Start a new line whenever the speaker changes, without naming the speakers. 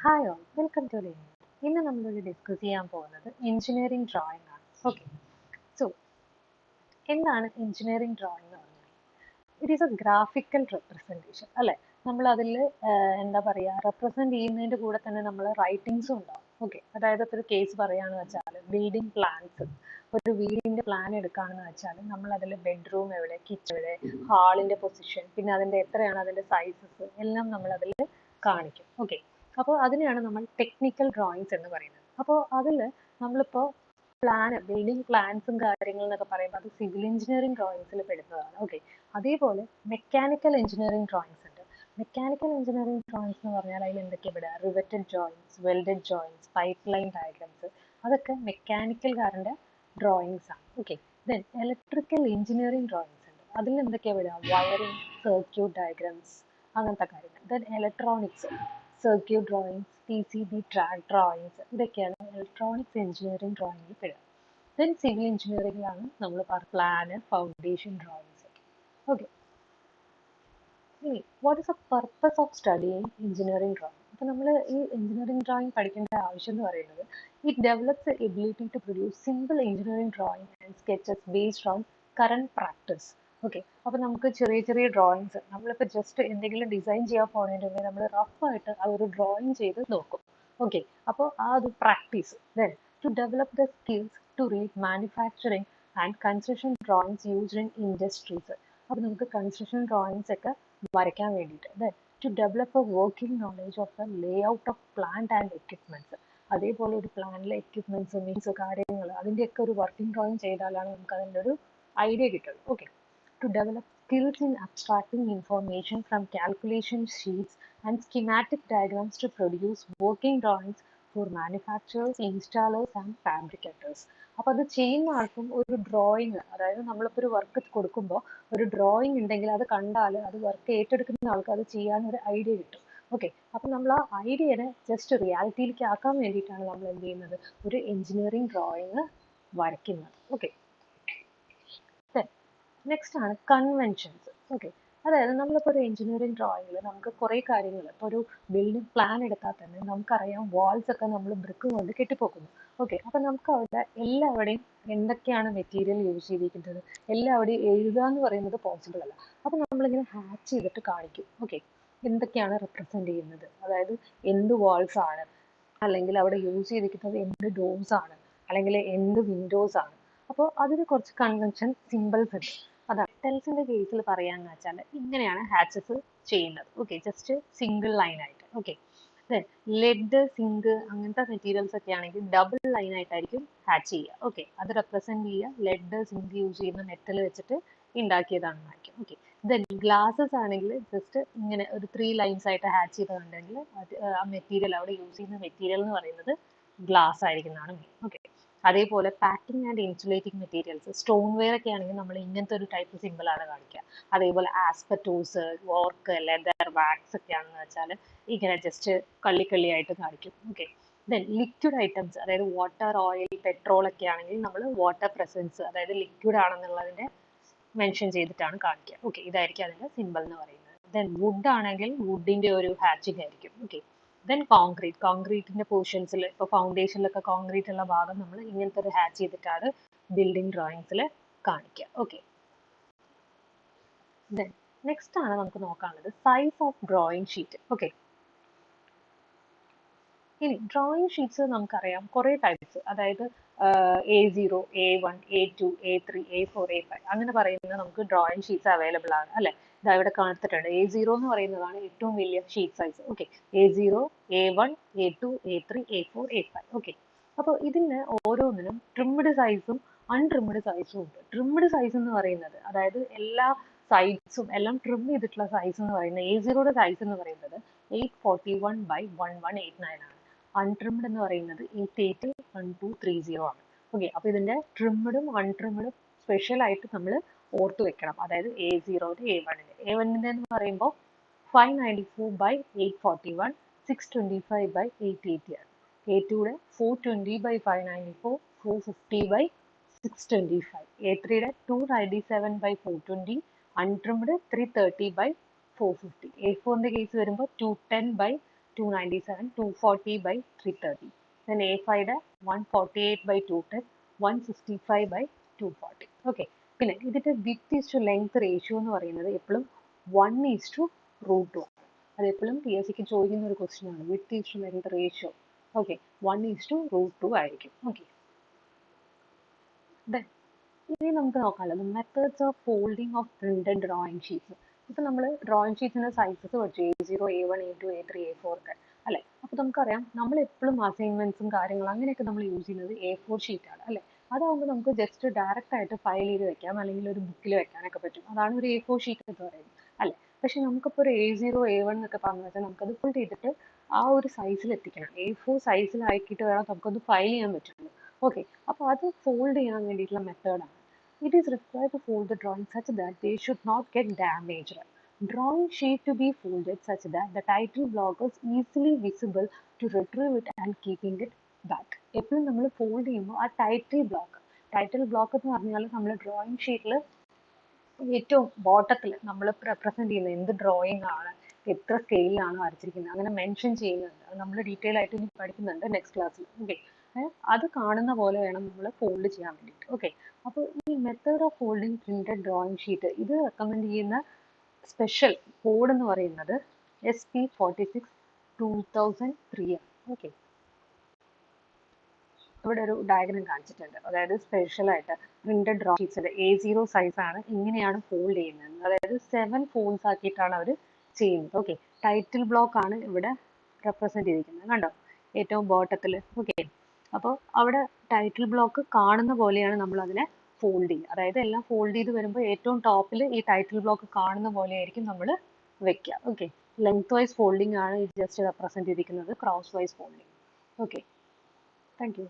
Hi all, welcome to learning. ഇന്ന് നമ്മളിവിടെ discuss ചെയ്യാൻ പോകുന്നത് എഞ്ചിനീയറിംഗ് ഡ്രോയിങ് ആണ്. ഓക്കെ, സോ എന്താണ് എഞ്ചിനീയറിംഗ് ഡ്രോയിങ് എന്ന് പറഞ്ഞാൽ? It is a graphical representation അല്ലേ? നമ്മൾ അതിൽ എന്താ പറയുക, റെപ്രസെൻറ്റ് ചെയ്യുന്നതിൻ്റെ കൂടെ തന്നെ നമ്മൾ റൈറ്റിങ്സും ഉണ്ടാവും. ഓക്കെ, അതായത് ഇപ്പോൾ ഒരു കേസ് പറയുകയാണെന്ന് വെച്ചാൽ ബിൽഡിംഗ് പ്ലാൻസ്, ഒരു വീടിൻ്റെ പ്ലാൻ എടുക്കുകയാണെന്ന് വെച്ചാൽ നമ്മൾ അതിൽ ബെഡ്റൂം എവിടെ, കിച്ചൺ എവിടെ, ഹാളിൻ്റെ പൊസിഷൻ, പിന്നെ അതിൻ്റെ എത്രയാണ് അതിൻ്റെ സൈസസ് എല്ലാം നമ്മൾ അതിൽ കാണിക്കും. ഓക്കെ, അപ്പോൾ അതിനെയാണ് നമ്മൾ ടെക്നിക്കൽ ഡ്രോയിങ്സ് എന്ന് പറയുന്നത്. അപ്പോൾ അതിൽ നമ്മളിപ്പോൾ ബിൽഡിംഗ് പ്ലാൻസും കാര്യങ്ങളും എന്നൊക്കെ പറയുമ്പോൾ അത് സിവിൽ എഞ്ചിനീയറിംഗ് ഡ്രോയിങ്സിൽ പെടുന്നതാണ്. ഓക്കെ, അതേപോലെ മെക്കാനിക്കൽ എഞ്ചിനീയറിംഗ് ഡ്രോയിങ്സ് ഉണ്ട്. മെക്കാനിക്കൽ എഞ്ചിനീയറിംഗ് ഡ്രോയിങ്സ് എന്ന് പറഞ്ഞാൽ അതിൽ എന്തൊക്കെയാണ് പെടുക? Riveted joints, welded joints, pipeline diagrams, അതൊക്കെ മെക്കാനിക്കൽകാരൻ്റെ ഡ്രോയിങ്സ് ആണ്. Okay, then electrical engineering drawings ഉണ്ട്. അതിൽ എന്തൊക്കെയാണ് പെടുക? വയറിംഗ്, സർക്യൂട്ട് ഡയഗ്രാംസ്, അങ്ങനത്തെ കാര്യങ്ങൾ. Then electronics, circuit drawings, P C B track drawings, ഇതൊക്കെയാണ് ഇലക്ട്രോണിക്സ് എഞ്ചിനീയറിംഗ് ഡ്രോയിങ്ങിൽ പെടുക. ദെൻ സിവിൽ എഞ്ചിനീയറിംഗിലാണ് നമ്മൾ പ്ലാന്, ഫൗണ്ടേഷൻ ഡ്രോയിങ്സ് ഒക്കെ. ഓക്കെ, ഇനി what is the purpose of studying engineering drawing? അപ്പോൾ നമ്മൾ ഈ എഞ്ചിനീയറിംഗ് ഡ്രോയിങ് പഠിക്കേണ്ട ആവശ്യം എന്ന് പറയുന്നത് it develops the ability to produce simple engineering drawing and sketches based on current practice. Okay, അപ്പോൾ നമുക്ക് ചെറിയ ചെറിയ ഡ്രോയിങ്സ്, നമ്മളിപ്പോൾ ജസ്റ്റ് എന്തെങ്കിലും ഡിസൈൻ ചെയ്യാൻ പോകുന്നതിന് മുമ്പേ നമ്മൾ റഫായിട്ട് ആ ഒരു ഡ്രോയിങ് ചെയ്ത് നോക്കും. ഓക്കെ, അപ്പോൾ ആ ഒരു practice. Then to develop the skills to read manufacturing and construction drawings used in industries. അപ്പോൾ നമുക്ക് കൺസ്ട്രക്ഷൻ ഡ്രോയിങ്സ് ഒക്കെ വരയ്ക്കാൻ വേണ്ടിയിട്ട്. Then to develop a working knowledge of the layout of plant and equipments. അതേപോലെ ഒരു പ്ലാന്റിലെ equipments, means കാര്യങ്ങൾ, അതിൻ്റെയൊക്കെ ഒരു വർക്കിംഗ് ഡ്രോയിങ് ചെയ്താലാണ് നമുക്ക് അതിൻ്റെ ഒരു ഐഡിയ കിട്ടുള്ളൂ. Okay, to develop skills in abstracting information from calculation sheets and schematic diagrams to produce working drawings for manufacturers, installers and fabricators. അപ്പോൾ അത് ചെയ്യുന്ന ആൾക്കും ഒരു ഡ്രോയിങ്, അതായത് നമ്മളിപ്പോൾ ഒരു വർക്ക് കൊടുക്കുമ്പോൾ ഒരു ഡ്രോയിങ് ഉണ്ടെങ്കിൽ അത് കണ്ടാൽ അത് വർക്ക് ഏറ്റെടുക്കുന്ന ആൾക്ക് അത് ചെയ്യാൻ ഒരു ഐഡിയ കിട്ടും. ഓക്കെ, അപ്പം നമ്മൾ ആ ഐഡിയനെ ജസ്റ്റ് റിയാലിറ്റിയിലേക്ക് ആക്കാൻ വേണ്ടിയിട്ടാണ് നമ്മൾ എന്ത് ചെയ്യുന്നത്? ഒരു എഞ്ചിനീയറിംഗ് ഡ്രോയിങ് വരയ്ക്കുന്നത്. ഓക്കെ, നെക്സ്റ്റ് ആണ് കൺവെൻഷൻസ്. ഓക്കെ, അതായത് നമ്മളിപ്പോൾ ഒരു എഞ്ചിനീയറിംഗ് ഡ്രോയിങ്ങിൽ നമുക്ക് കുറേ കാര്യങ്ങൾ, ഇപ്പോൾ ഒരു ബിൽഡിംഗ് പ്ലാൻ എടുത്താൽ തന്നെ നമുക്കറിയാം വാൾസ് ഒക്കെ നമ്മൾ ബ്രിക്ക് കൊണ്ട് കെട്ടിപ്പോക്കുന്നു. ഓക്കെ, അപ്പം നമുക്ക് അവിടെ എല്ലാവിടെയും എന്തൊക്കെയാണ് മെറ്റീരിയൽ യൂസ് ചെയ്തിരിക്കുന്നത് എല്ലാവിടെയും എഴുതുക എന്ന് പറയുന്നത് പോസിബിൾ അല്ല. അപ്പം നമ്മളിങ്ങനെ ഹാച്ച് ചെയ്തിട്ട് കാണിക്കും. ഓക്കെ, എന്തൊക്കെയാണ് റെപ്രസെൻ്റ് ചെയ്യുന്നത്, അതായത് എന്ത് വാൾസ് ആണ്, അല്ലെങ്കിൽ അവിടെ യൂസ് ചെയ്തിരിക്കുന്നത് എന്ത് ഡോംസ് ആണ്, അല്ലെങ്കിൽ എന്ത് വിൻഡോസ് ആണ്. അപ്പോൾ അതിന് കുറച്ച് കൺവെൻഷൻ സിമ്പിൾസ് ഉണ്ട്. അതാണ് ടെൽസിന്റെ കേസിൽ പറയാന്ന് വെച്ചാൽ ഇങ്ങനെയാണ് ഹാച്ചസ് ചെയ്യുന്നത്. ഓക്കെ, ജസ്റ്റ് സിംഗിൾ ലൈൻ ആയിട്ട്. ഓക്കെ, ദെൻ ലെഡ്, സിങ്ക് അങ്ങനത്തെ മെറ്റീരിയൽസ് ഒക്കെ ആണെങ്കിൽ ഡബിൾ ലൈൻ ആയിട്ടായിരിക്കും ഹാച്ച് ചെയ്യുക. ഓക്കെ, അത് റെപ്രസെന്റ് ചെയ്യുക ലെഡ്, സിങ്ക് യൂസ് ചെയ്യുന്ന മെറ്റൽ വെച്ചിട്ട് ഉണ്ടാക്കിയതാണെന്നായിരിക്കും. ഓക്കെ, ദെൻ ഗ്ലാസസ് ആണെങ്കിൽ ജസ്റ്റ് ഇങ്ങനെ ഒരു 3 ലൈൻസ് ആയിട്ട് ഹാച്ച് ചെയ്തിട്ടുണ്ടെങ്കിൽ ആ മെറ്റീരിയൽ, അവിടെ യൂസ് ചെയ്യുന്ന മെറ്റീരിയൽ എന്ന് പറയുന്നത് ഗ്ലാസ് ആയിരിക്കുന്നതാണ് മെയിൻ. ഓക്കെ, അതേപോലെ packing and insulating materials, stoneware ഒക്കെ ആണെങ്കിൽ നമ്മൾ ഇങ്ങനത്തെ ഒരു ടൈപ്പ് സിമ്പിളാണ് കാണിക്കുക. അതേപോലെ ആസ്പെറ്റോസ്, വോർക്ക്, ലെതർ, വാക്സ് ഒക്കെ ആണെന്ന് വെച്ചാൽ ഇങ്ങനെ ജസ്റ്റ് കള്ളിക്കള്ളിയായിട്ട് കാണിക്കും. ഓക്കെ, ദെൻ ലിക്വിഡ് ഐറ്റംസ്, അതായത് വാട്ടർ, ഓയിൽ, പെട്രോൾ ഒക്കെ ആണെങ്കിൽ നമ്മൾ വാട്ടർ പ്രസൻസ്, അതായത് ലിക്വിഡ് ആണെന്നുള്ളതിന്റെ മെൻഷൻ ചെയ്തിട്ടാണ് കാണിക്കുക. ഓക്കെ, ഇതായിരിക്കും അതിന്റെ സിമ്പിൾ എന്ന് പറയുന്നത്. ദെൻ വുഡ് ആണെങ്കിൽ വുഡിന്റെ ഒരു ഹാച്ചിങ് ആയിരിക്കും. ഓക്കെ, ദെൻ കോൺക്രീറ്റിന്റെ പോർഷൻസിൽ, ഇപ്പോൾ ഫൗണ്ടേഷനിലൊക്കെ കോൺക്രീറ്റ് ഉള്ള ഭാഗം നമ്മൾ ഇങ്ങനത്തെ ഒരു ഹാച്ച് ചെയ്തിട്ടാണ് ബിൽഡിംഗ് ഡ്രോയിങ്സിൽ കാണിക്കുക. ഓക്കെ, ദെൻ നെക്സ്റ്റ് ആണ് നമുക്ക് നോക്കാനുള്ളത് size of drawing sheet. Okay, ഇനി ഡ്രോയിങ് ഷീറ്റ്സ് നമുക്കറിയാം കുറേ ടൈപ്സ്, അതായത് A0, A1, A2, A3, A4, A5 അങ്ങനെ പറയുന്ന നമുക്ക് ഡ്രോയിങ് ഷീറ്റ്സ് അവൈലബിൾ ആണ് അല്ലെ. ഇതാ ഇവിടെ കാണിച്ചിട്ടുണ്ട്. A0 എന്ന് പറയുന്നതാണ് ഏറ്റവും വലിയ sheet size. Okay, A0, A1, A2, A3, A4, A5. Okay, അപ്പോൾ ഇതിന് ഓരോന്നിനും ട്രിംഡ് സൈസും അൺട്രിംഡ് സൈസും ഉണ്ട്. ട്രിംഡ് സൈസ് എന്ന് പറയുന്നത്, അതായത് എല്ലാ സൈഡ്സും എല്ലാം ട്രിം ചെയ്തിട്ടുള്ള സൈസ് എന്ന് പറയുന്നത്, A0യുടെ സൈസ് എന്ന് പറയുന്നത് 841/1189 ആണ്. അൺട്രിംഡ് എന്ന് പറയുന്നത് 880/1230 ആണ്. ഓക്കെ, അപ്പോൾ ഇതിന്റെ ട്രിംഡും അൺട്രിംഡും സ്പെഷ്യൽ ആയിട്ട് നമ്മൾ ഓർത്ത് വെക്കണം. അതായത് A0യുടെ, A1ന്റെ എന്ന് പറയുമ്പോൾ 594/841, 625/880 ആണ്. A2യുടെ 420/594, 450/625, A3യുടെ 297/420, അൺട്രിംഡ് 330/450, A4ന്റെ കേസ് വരുമ്പോൾ 210/450, 297, 240 by 330. Then A5 ടെ 148 by 210, 165 by 240. ഓക്കെ, പിന്നെ ഇതിന്റെ വിത്ത് ഈസ് ടു ലെങ്ത് റേഷ്യോ എന്ന് പറയുന്നത് എപ്പോഴും 1:√2 ആണ്. അത് എപ്പോഴും പി എസ് സിക്ക് ചോദിക്കുന്ന ഒരു ക്വസ്റ്റ്യൻ ആണ്. Width is to length ratio okay 1:√2 ആയിരിക്കും. ഓക്കെ, ഇനി നമുക്ക് നോക്കാനുള്ളത് methods of folding of printed drawing sheets. ഇപ്പം നമ്മൾ ഡ്രോയിങ് ഷീറ്റിന്റെ സൈസസ് പഠിച്ചു, A0, A1, A2, A3, A4 ഒക്കെ അല്ലെ. അപ്പോൾ നമുക്കറിയാം നമ്മൾ എപ്പോഴും അസൈൻമെന്റ്സും കാര്യങ്ങളും അങ്ങനെയൊക്കെ നമ്മൾ യൂസ് ചെയ്യുന്നത് A4 ഷീറ്റാണ് അല്ലെ. അതാകുമ്പോൾ നമുക്ക് ജസ്റ്റ് ഡയറക്റ്റ് ആയിട്ട് ഫയൽ ചെയ്ത് വെക്കാം, അല്ലെങ്കിൽ ഒരു ബുക്കിൽ വെക്കാനൊക്കെ പറ്റും. അതാണ് ഒരു A4 ഷീറ്റ് എന്ന് പറയുന്നത് അല്ലെ. പക്ഷെ നമുക്കിപ്പോൾ ഒരു A0, A1 എന്നൊക്കെ പറഞ്ഞു വെച്ചാൽ നമുക്കത് ഫുൾ ചെയ്തിട്ട് ആ ഒരു സൈസിൽ എത്തിക്കണം. A4 സൈസിലാക്കിയിട്ട് വേണം നമുക്കത് ഫയൽ ചെയ്യാൻ പറ്റുള്ളൂ. ഓക്കെ, അപ്പോൾ അത് ഫോൾഡ് ചെയ്യാൻ വേണ്ടിയിട്ടുള്ള മെത്തേഡാണ്. It is required to fold the drawing such that they should not get damaged. Drawing sheet to be folded such that the title block is easily visible to retrieve it and keeping it back. എപ്പോഴും നമ്മൾ fold ചെയ്യുമ്പോൾ ആ title block എന്ന് പറഞ്ഞാൽ നമ്മൾ drawing ഷീറ്റിൽ ഏറ്റവും ബോട്ടത്തിൽ നമ്മൾ റെപ്രസെന്റ് ചെയ്യുന്ന എന്ത് ഡ്രോയിങ് ആണ്, എത്ര സ്കെയിലാണ് വരച്ചിരിക്കുന്നത്, അങ്ങനെ മെൻഷൻ ചെയ്യുന്നുണ്ട്. അത് നമ്മൾ ഡീറ്റെയിൽ ആയിട്ട് ഇനി പഠിക്കുന്നുണ്ട് നെക്സ്റ്റ് ക്ലാസ്സിൽ. ഓക്കെ, അത് കാണുന്ന പോലെ വേണം നമ്മൾ ഫോൾഡ് ചെയ്യാൻ വേണ്ടിയിട്ട്. ഓക്കെ, അപ്പോൾ ഈ method of folding printed drawing sheet ഇത് റെക്കമെൻഡ് ചെയ്യുന്ന സ്പെഷ്യൽ കോഡ് എന്ന് പറയുന്നത് SP46/2003 ആണ്. ഓക്കെ, ഇവിടെ ഒരു ഡയഗ്രം കാണിച്ചിട്ടുണ്ട്. അതായത് സ്പെഷ്യലായിട്ട് പ്രിന്റഡ് ഡ്രോയിങ് ഷീറ്റ്സിന്റെ A0 സൈസ് ആണ് ഇങ്ങനെയാണ് ഫോൾഡ് ചെയ്യുന്നത്. അതായത് 7 ഫോൾഡ്സ് ആക്കിയിട്ടാണ് അവർ ചെയ്യുന്നത്. ഓക്കെ, ടൈറ്റിൽ ബ്ലോക്ക് ആണ് ഇവിടെ റെപ്രസെന്റ് ചെയ്തിരിക്കുന്നത്, കണ്ടോ ഏറ്റവും ബോട്ടത്തിൽ. ഓക്കെ, അപ്പോൾ അവിടെ ടൈറ്റിൽ ബ്ലോക്ക് കാണുന്ന പോലെയാണ് നമ്മൾ അതിനെ ഫോൾഡ് ചെയ്യുക. അതായത് എല്ലാം ഫോൾഡ് ചെയ്ത് വരുമ്പോൾ ഏറ്റവും ടോപ്പിൽ ഈ ടൈറ്റിൽ ബ്ലോക്ക് കാണുന്ന പോലെ ആയിരിക്കും നമ്മൾ വെക്കുക. ഓക്കെ, ലെങ്ത് വൈസ് ഫോൾഡിംഗ് ആണ് ജസ്റ്റ് റെപ്രസെന്റ് ചെയ്തിരിക്കുന്നത്, crosswise folding. Okay, thank U.